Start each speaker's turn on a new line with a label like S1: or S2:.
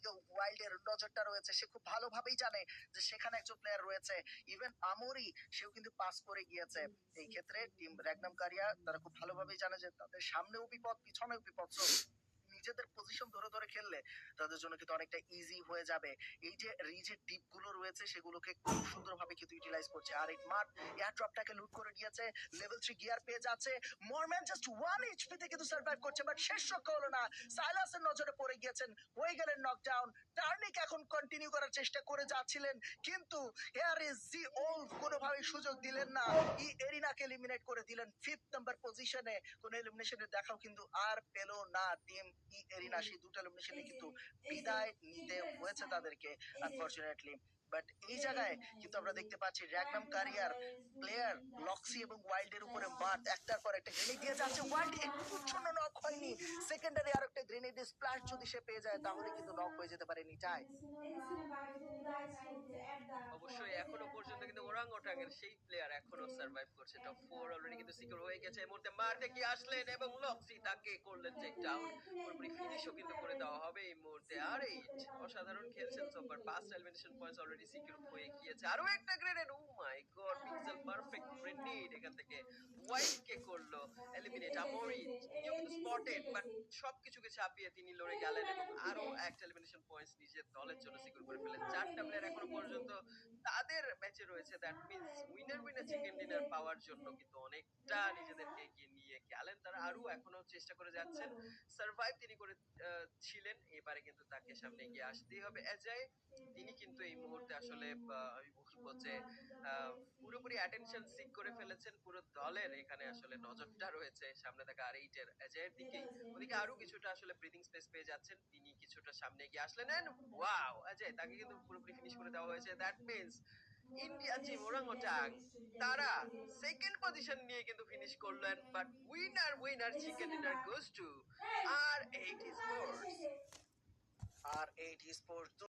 S1: দিকে ওয়াইল্ডের নজরটা রয়েছে, সে খুব ভালোভাবেই জানে যে সেখানে একজন প্লেয়ার রয়েছে। ইভেন আমরি সেও কিন্তু পাস করে গিয়েছে। এই ক্ষেত্রে টিম র্যাগনাম কারিয়া তারা খুব ভালোভাবেই জানে যে তাদের সামনেও বিপদ, পিছনেও বিপদ। নিজেদের পজিশন ধরে ধরে খেললে তাদের জন্য কিন্তু অনেকটা ইজি হয়ে যাবে। এই যে রিজের ডিপ গুলো রয়েছে সেগুলোকে খুব সুন্দরভাবে কিন্তু ইউটিলাইজ করছে। আর এই মাঠ এয়ার ড্রপটাকে লুট করে নিয়েছে, লেভেল 3 গিয়ার পেয়ে যাচ্ছে। মরম্যান জাস্ট 1 এইচপি তে কিন্তু সার্ভাইভ করছে, বাট শেষ রক্ষা হলো না। সাইলাসের নজরে পড়ে গিয়েছেন, হয়ে গেলেন নকডাউন। টার্নিক এখন কন্টিনিউ করার চেষ্টা করে যাচ্ছিলেন, কিন্তু হেয়ার ইজ জি ওল্ড কোনোভাবেই সুযোগ দিলেন না। এরিনাকে এলিমিনেট করে দিলেন 5th নাম্বার পজিশনে। কোন এলিমিনেশনের দেখাও কিন্তু আর পেল না টিম এরিনা। সেই দুটো এলিমিনেশনে কিন্তু বিদায় নিতে হয়েছে তাদেরকে আনফরচুনেটলি। বাট এই জায়গায় কিন্তু আমরা দেখতে পাচ্ছি র্যাগনাম কারিয়ার প্লেয়ার লক্সি এবং ওয়াইল্ডের উপরে মাঠ একটার পর একটা গ্রেনেড দিয়ে যাচ্ছে। ওয়াইল্ড একটুর জন্য নক হয়নি, সেকেন্ডারি আর একটা গ্রেনেড স্প্ল্যাশ যদি সে পেয়ে যায় তাহলে কিন্তু নক হয়ে যেতে পারে নিটাই।
S2: অবশ্যই এখনো পর্যন্ত কিন্তু ওরাং ওটাঙের সেই প্লেয়ার এখনো সার্ভাইভ করছে। টপ 4 অলরেডি কিন্তু সিকিউর হয়ে গেছে। এই মুহূর্তে মারতে কি আসলেন এবং লক্সি তাকে করলেন টেক ডাউন। পুরোপুরি ফিনিশও কিন্তু করে দেওয়া হবে এই মুহূর্তে। আর 8 অসাধারণ খেলছেন সোফার। 5 এলিমিনেশন পয়েন্টস অলরেডি সিকিউর হয়ে গিয়েছে। আরো একটা গ্রেনেড, ও মাই গড, পিক্সেল পারফেক্ট গ্রেনেড এখান থেকে ওয়াইল্ড কে করলো এলিমিনেট। আমরি তিনিও কিন্তু স্পটেড, বাট সবকিছুকে ছাপিয়ে তিনি লড়ে গেলেন এবং আরো একটা এলিমিনেশন পয়েন্টস নিজের দলের জন্য সিকিউর করে ফেলেন। 4টা প্লেয়ার এখনো পর্যন্ত তাদের ম্যাচে রয়েছে। That means winner winner chicken dinner পাওয়ার জন্য কিন্তু অনেকটা নিজেদেরকে এগিয়ে নিয়ে গেলেন তারা। আরো এখনো চেষ্টা করে যাচ্ছেন, সার্ভাইভ তিনি করে ছিলেন। এবারে কিন্তু তাকে সামনে এগিয়ে আসতেই হবে। অ্যাজাই তিনি কিন্তু এই মুহূর্তে আসলে আমি বলবো যে পুরোপুরি অ্যাটেনশন সিক করে ফেলেছেন। পুরো দলের এখানে আসলে নজরটা রয়েছে সামনে থাকা আর এইটের অ্যাজাইয়ের দিকেই। ওদিকে আরো কিছুটা আসলে ব্রিদিং স্পেস পেয়ে যাচ্ছেন, তিনি কিছুটা সামনে এগিয়ে আসলেন। এন্ড ওয়াও, অ্যাজাই তাকে কিন্তু পুরোপুরি ফিনিশ করে দেওয়া হয়েছে। That means Indian team Orangutan তারা সেকেন্ড পজিশন নিয়ে কিন্তু ফিনিশ করলেন, but winner winner chicken dinner goes to আর 8 স্পোর্টস।
S1: আর এই স্পোর্টস